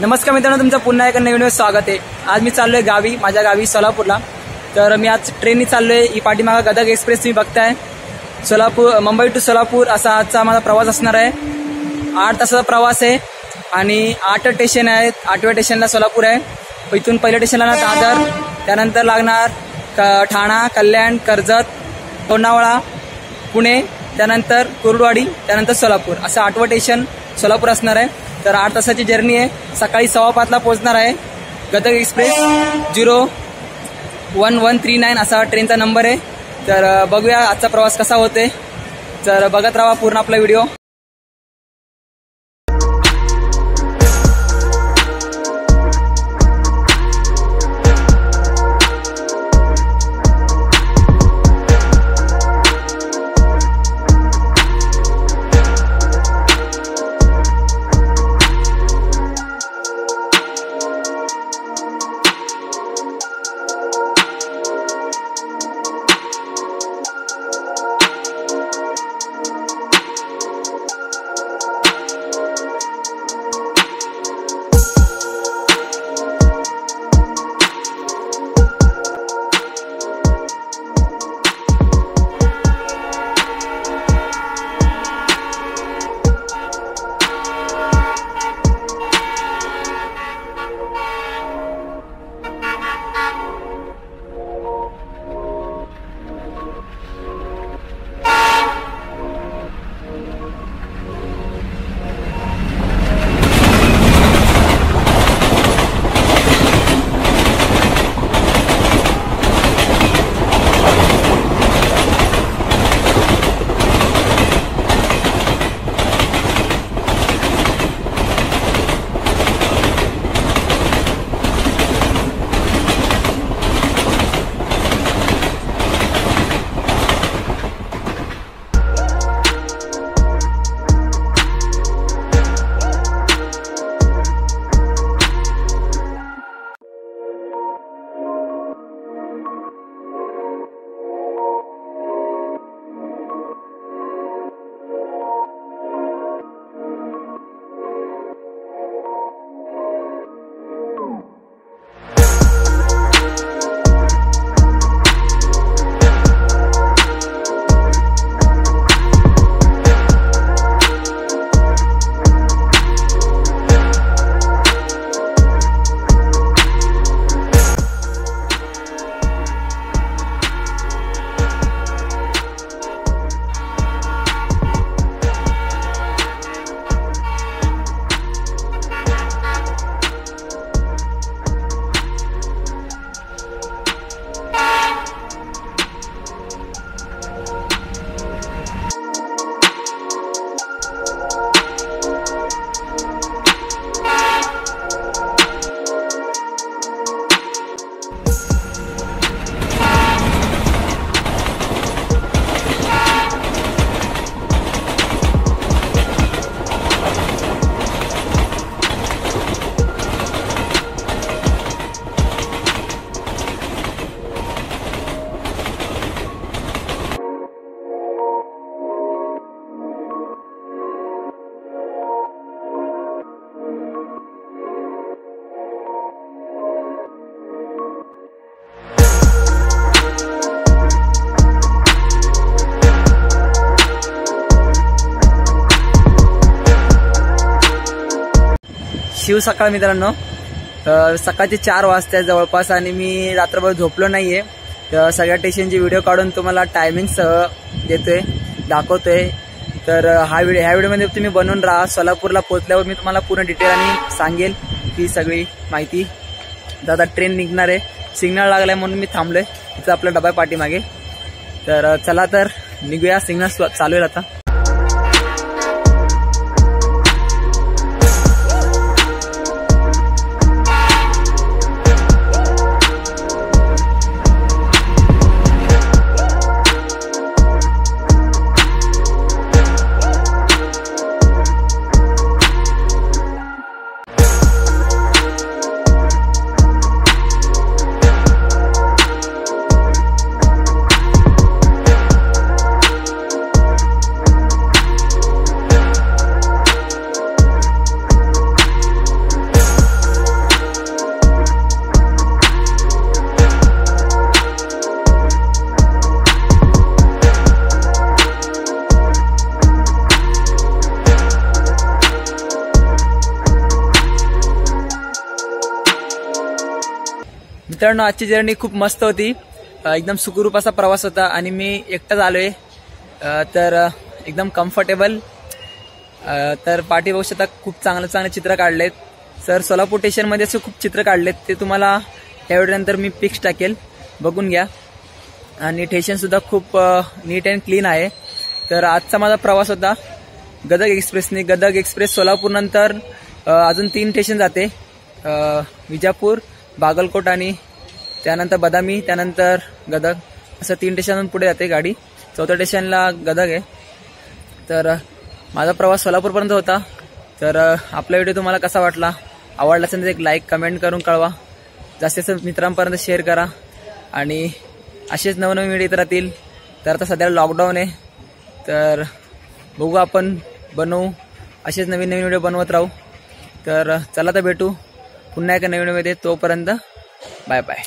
नमस्कार मित्रांनो, तुमचं पुन्हा एका नवीन स्वागत आहे। आज मी चाललोय गावी, माझ्या गावी सोलापूरला। तर मी आज ट्रेननी चाललोय। ही पाठीमागे गदग एक्सप्रेस तुम्ही बघताय। सोलापूर मुंबई टू सोलापूर असा आजचा माझा प्रवास असणार आहे। 8 तासाचा प्रवास आहे आणि 8 स्टेशन आहेत। 8व्या स्टेशनला सोलापूर आहे। इथून पहिल्या स्टेशनला दादर, त्यानंतर लागणार ठाणा, कल्याण, कर्जत, लोणावळा, पुणे, त्यानंतर कुर्डुवाडी, त्यानंतर सोलापूर असं 8वं स्टेशन सोलापूर असणार आहे। तर 8 तासाची जर्नी आहे। सकाळी 5:15ला पोहोचणार आहे। गदग एक्सप्रेस 01139 असा ट्रेनचा नंबर आहे। तर बघूया आजचा प्रवास कसा होते। तर बघत राहा पूर्ण आपला व्हिडिओ। शिव सकाळ मित्रांनो, सकाळचे 4 वाजता जवळपास आणि मी रात्रभर झोपलो नाहीये। तर सगळ्या स्टेशनचे व्हिडिओ काढून तुम्हाला टायमिंग सह देतोय, दाखवतोय। तर ह्या व्हिडिओमध्ये तुम्ही बनवून राहा। सोलापूरला पोहोचल्यावर मी तुम्हाला पूर्ण डिटेल आणि सांगेल ती सगळी माहिती। दादा ट्रेन निघणार आहे, सिग्नल लागलाय म्हणून मी थांबलोय। इथं आपला डबा पाठीमागे। तर चला तर निघूया, सिग्नल चालू आहे आता। मित्रांनो, आजची जर्नी खूप मस्त होती. एकदम सुखरूप असा प्रवास होता आणि मी एकटाच आलोय, तर एकदम कम्फर्टेबल. तर पाठी बघू शकता, खूप चांगले चित्र काढलेत. सर सोलापूर स्टेशनमध्ये असे खूप चित्र काढलेत, ते तुम्हाला या व्हिडिओनंतर मी पिक्स टाकेल, बघून घ्या. आणि स्टेशनसुद्धा खूप नीट अँड क्लीन आहे. तर आजचा माझा प्रवास होता गदग एक्सप्रेसने. गदग एक्सप्रेस सोलापूरनंतर अजून 3 स्टेशन जाते, विजापूर, बागलकोट आणि त्यानंतर बदामी, त्यानंतर गदग, असं 3 स्टेशनहून पुढे जाते गाडी. 4थ्या स्टेशनला गदग आहे. तर माझा प्रवास सोलापूरपर्यंत होता. तर आपला व्हिडिओ तुम्हाला कसा वाटला, आवडला असेल तर एक लाईक कमेंट करून कळवा. जास्तीत जास्त मित्रांपर्यंत शेअर करा आणि असेच नवनवीन व्हिडिओ येत राहतील. तर आता सध्या लॉकडाऊन आहे, तर बघू आपण बनवू, असेच नवीन व्हिडिओ बनवत राहू. तर चला तर भेटू पुन्हा एका नवीन व्हिडिओमध्ये. तोपर्यंत बाय बाय.